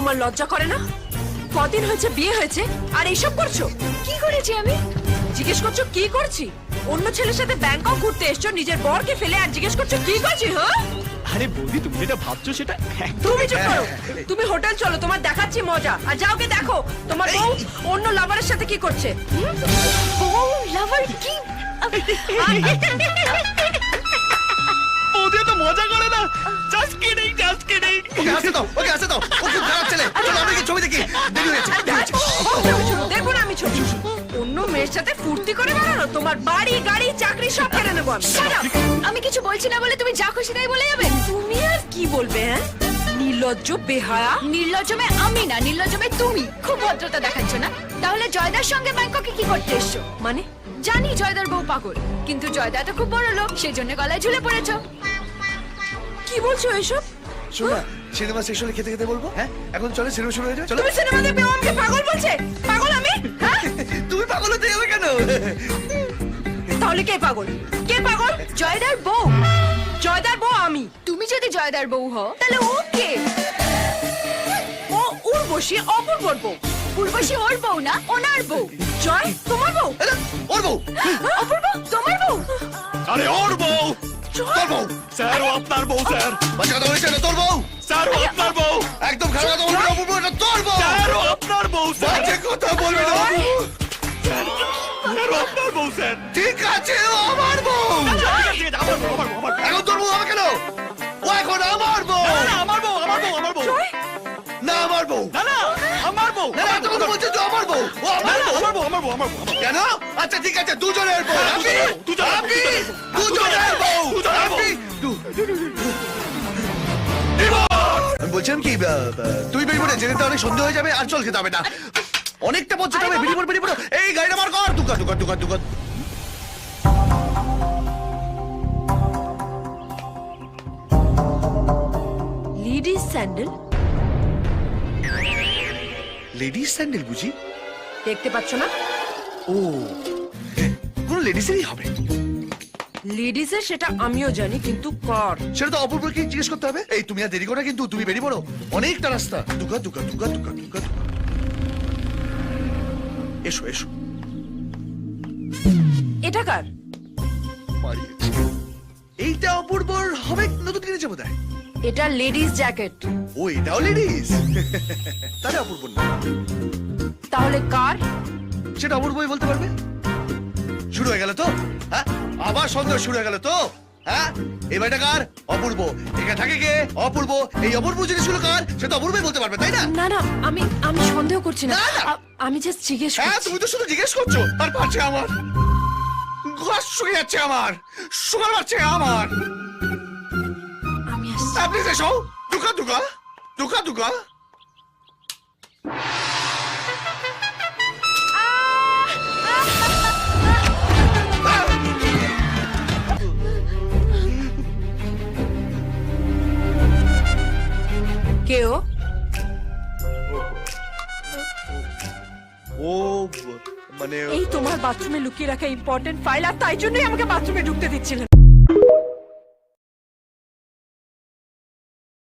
তোমার লজ্জা করে না? কদিন হয়েছে বিয়ে হয়েছে আর এইসব করছো? কি করেছি আমি? জিজ্ঞেস করছো কি করছি? অন্য ছেলের সাথে ব্যাংকক ঘুরতে এসছো, নিজের বরকে ফেলে আর জিজ্ঞেস করছো কি করছি? হ্যাঁ, আরে বৌদি তুমি যেটা ভাবছো সেটা তুমি চুপ করো। তুমি হোটেল চলো, তোমার দেখাচ্ছি মজা। আর যাও গে দেখো তোমার বউ অন্য লাভারের সাথে কি করছে। ও লাভার কি? বৌদি তো মজা করে না। Just kidding, just kidding. ওকে আসতে দাও, ওকে আসতে দাও। ও খুব খারাপ ছেলে। চলো আমরা কি ছবি দেখি? দেরি হয়েছে। দেখুন আমি ছবি অন্য মেয়ের সাথে ফুর্তি করে বেড়ানো, তোমার বাড়ি গাড়ি চাকরি সব কেড়ে নেবো আমি। Shut up! আমি কিছু বলছি না বলে তুমি যা খুশি তাই বলে যাবে? তুমি আর কি বলবে? হ্যাঁ, নির্লজ্জ বেহায়া। নির্লজ্জমে আমি না, নির্লজ্জমে তুমি। খুব ভদ্রতা দেখাচ্ছ না? তাহলে জয়দার সঙ্গে ব্যাংককে কি করতে এসছো? মানে জানি জয়দার বউ পাগল, কিন্তু জয়দা তো খুব বড় লোক, সেই জন্য গলায় ঝুলে পড়েছো। কি বলছো এসব? শোনা, সিনেমা শেষ হলে খেতে খেতে বলবো। হ্যাঁ, এখন চলো সিনেমা শুরু হয়ে যাবে। চলো। তুমি সিনেমা দেখবে ও আমাকে পাগল বলছে? পাগল আমি? হ্যাঁ, তুমি পাগল হতে যাবে কেন? তাহলে কে পাগল? কে পাগল? জয়দার বউ। জয়দার বউ আমি। তুমি যদি জয়দার বউ হও তাহলে ও কে? ও উর্বশী, অপূর্বর বউ। পূর্বশী ওর বউ না, ওনার বউ। জয় তোমার বউ? আরে, ওর বউ। অপূর্ব তোমার বউ? আরে ওর বউ। তোর বউ। স্যার ও আপনার বউ স্যার। বাচ্চা কথা বলিস না, তোর বউ। স্যার ও আপনার বউ। একদম খারাপ কথা বলবি না, অপূর্ব, এটা তোর বউ। স্যার ও আপনার বউ স্যার। বাজে কথা বলবি না। স্যার ও আপনার বউ স্যার। ঠিক আছে, ও আমার বউ। ঠিক আছে, আমার বউ, আমার বউ, আমার বউ। এখন তোর বউ হবে কেন? ও এখন আমার বউ। না, না, আমার বউ, আমার বউ, আমার বউ। না, আমার বউ। না, না, আমার বউ। না, না, এত কথা বলছিস তো আমার বউ। ও না, আমার না, বউ। আমার বউ, আমার বউ, আমার বউ। কেন? আচ্ছা ঠিক আছে, দুজনের বউ। হ্যাঁ, আপনি, দুজনের বউ, আপনি, দুজনের বউ। দুজনের বউ। দুজনের বউ। আপনি, আমি বলছিলাম কি, তুই বেরিয়ে পড়ে যেতে অনেক সন্দেহ হয়ে যাবে, আর চল খেতে হবে না। অনেকটা পথ যেতে হবে, বেরিয়ে পড়ো। এই গাড়িটা মার কর। দুকা। লেডিস স্যান্ডেল লেডিস স্যান্ডেল বুঝি? দেখতে পাচ্ছ না? ও, কোনো লেডিসেরই হবে। লেডিসের সেটা আমিও জানি, কিন্তু কর। সেটা তো অপূর্বকে জিজ্ঞেস করতে হবে। এই তুমি আর দেরি করো না কিন্তু, তুমি বেরিয়ে পড়ো। অনেকটা রাস্তা। দুকা। এসো। এটা কার? মারিয়েছি। এইটা অপূর্বর হবে, নতুন কিনেছে বোধহয়। এটা লেডিস জ্যাকেট। ও, এটাও লেডিস। তাহলে অপূর্ব না। তাহলে কার? সেটা অপূর্বই বলতে পারবে। শুরু হয়ে গেল তো? হ্যাঁ, আবার সন্দেহ শুরু হয়ে গেল তো? হ্যাঁ, এই বাড়িটা কার? অপূর্ব। এখানে থাকে কে? অপূর্ব। এই অপূর্ব জিনিসগুলো কার? সেটা অপূর্বই বলতে পারবে, তাই না? না, আমি সন্দেহ করছি না। না, না। আমি জাস্ট জিজ্ঞেস হ্যাঁ, করছি। তুমি তো শুধু জিজ্ঞেস করছো। আর পাচ্ছে আমার ঘাস শুকিয়ে যাচ্ছে, আমার সুগার বাড়ছে আমার। আমি আসছি। আপনি এসো। দুকা। কে ও? ও মানে এই তোমার বাথরুমে লুকিয়ে রাখা ইম্পর্টেন্ট ফাইল, আর তাই জন্যই আমাকে বাথরুমে ঢুকতে দিচ্ছিলেন